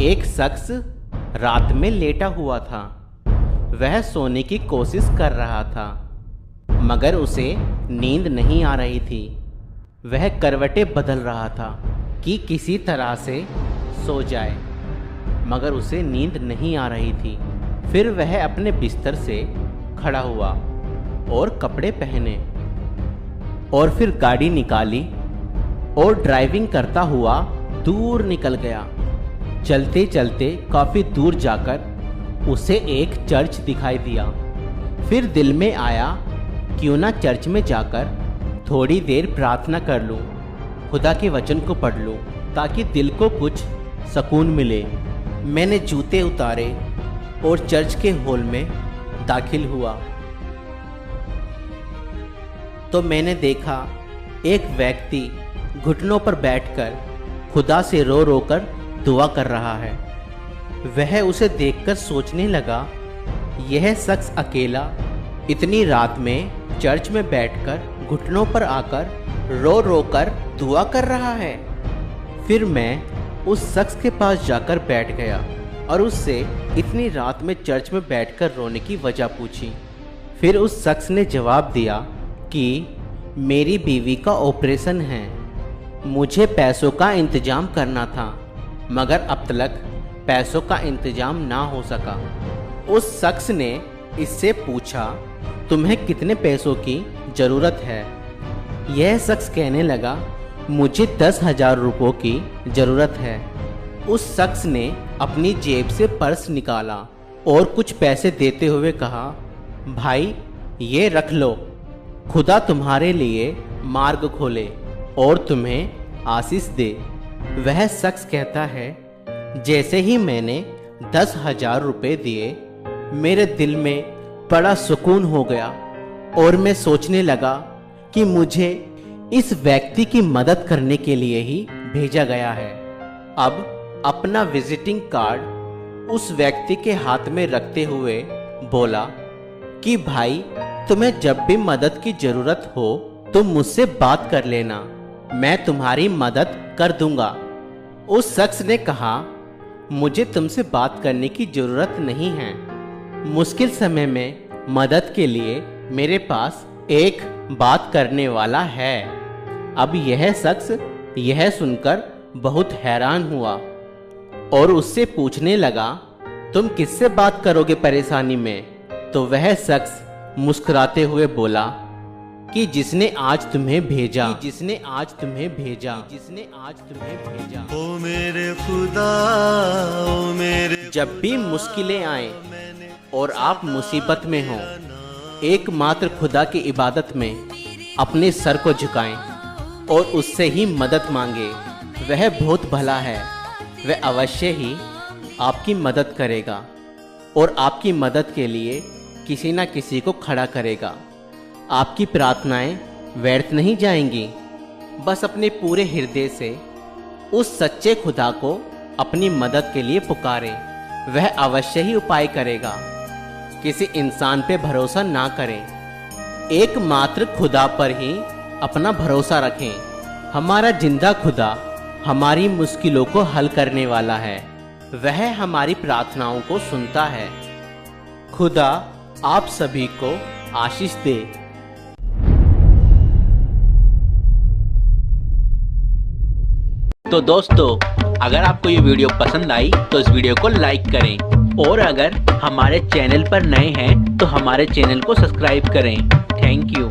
एक शख्स रात में लेटा हुआ था। वह सोने की कोशिश कर रहा था, मगर उसे नींद नहीं आ रही थी। वह करवटें बदल रहा था कि किसी तरह से सो जाए, मगर उसे नींद नहीं आ रही थी। फिर वह अपने बिस्तर से खड़ा हुआ और कपड़े पहने और फिर गाड़ी निकाली और ड्राइविंग करता हुआ दूर निकल गया। चलते चलते काफ़ी दूर जाकर उसे एक चर्च दिखाई दिया। फिर दिल में आया, क्यों ना चर्च में जाकर थोड़ी देर प्रार्थना कर लूं, खुदा के वचन को पढ़ लूं, ताकि दिल को कुछ सुकून मिले। मैंने जूते उतारे और चर्च के हॉल में दाखिल हुआ तो मैंने देखा एक व्यक्ति घुटनों पर बैठकर खुदा से रो रो कर दुआ कर रहा है। वह उसे देखकर सोचने लगा, यह शख्स अकेला इतनी रात में चर्च में बैठकर घुटनों पर आकर रो रो कर दुआ कर रहा है। फिर मैं उस शख्स के पास जाकर बैठ गया और उससे इतनी रात में चर्च में बैठकर रोने की वजह पूछी। फिर उस शख्स ने जवाब दिया कि मेरी बीवी का ऑपरेशन है, मुझे पैसों का इंतजाम करना था, मगर अब तक पैसों का इंतजाम ना हो सका। उस शख्स ने इससे पूछा, तुम्हें कितने पैसों की ज़रूरत है? यह शख्स कहने लगा, मुझे 10,000 रुपयों की ज़रूरत है। उस शख्स ने अपनी जेब से पर्स निकाला और कुछ पैसे देते हुए कहा, भाई ये रख लो, खुदा तुम्हारे लिए मार्ग खोले और तुम्हें आशीष दे। वह शख्स कहता है, जैसे ही मैंने 10,000 रुपये दिए, मेरे दिल में बड़ा सुकून हो गया और मैं सोचने लगा कि मुझे इस व्यक्ति की मदद करने के लिए ही भेजा गया है। अब अपना विजिटिंग कार्ड उस व्यक्ति के हाथ में रखते हुए बोला कि भाई तुम्हें जब भी मदद की ज़रूरत हो तो मुझसे बात कर लेना, मैं तुम्हारी मदद कर दूंगा। उस शख्स ने कहा, मुझे तुमसे बात करने की ज़रूरत नहीं है, मुश्किल समय में मदद के लिए मेरे पास एक बात करने वाला है। अब यह शख्स यह सुनकर बहुत हैरान हुआ और उससे पूछने लगा, तुम किससे बात करोगे परेशानी में? तो वह शख्स मुस्कुराते हुए बोला कि जिसने आज तुम्हें भेजा, जिसने आज तुम्हें भेजा, जिसने आज तुम्हें भेजा। ओ मेरे खुदा, ओ मेरे जब भी मुश्किलें आए और आप मुसीबत में हो, एकमात्र खुदा की इबादत में अपने सर को झुकाएं और उससे ही मदद मांगे। वह बहुत भला है, वह अवश्य ही आपकी मदद करेगा और आपकी मदद के लिए किसी न किसी को खड़ा करेगा। आपकी प्रार्थनाएं व्यर्थ नहीं जाएंगी। बस अपने पूरे हृदय से उस सच्चे खुदा को अपनी मदद के लिए पुकारें, वह अवश्य ही उपाय करेगा। किसी इंसान पे भरोसा ना करें, एकमात्र खुदा पर ही अपना भरोसा रखें। हमारा जिंदा खुदा हमारी मुश्किलों को हल करने वाला है, वह हमारी प्रार्थनाओं को सुनता है। खुदा आप सभी को आशीष दे। तो दोस्तों, अगर आपको ये वीडियो पसंद आई तो इस वीडियो को लाइक करें और अगर हमारे चैनल पर नए हैं तो हमारे चैनल को सब्सक्राइब करें। Thank you.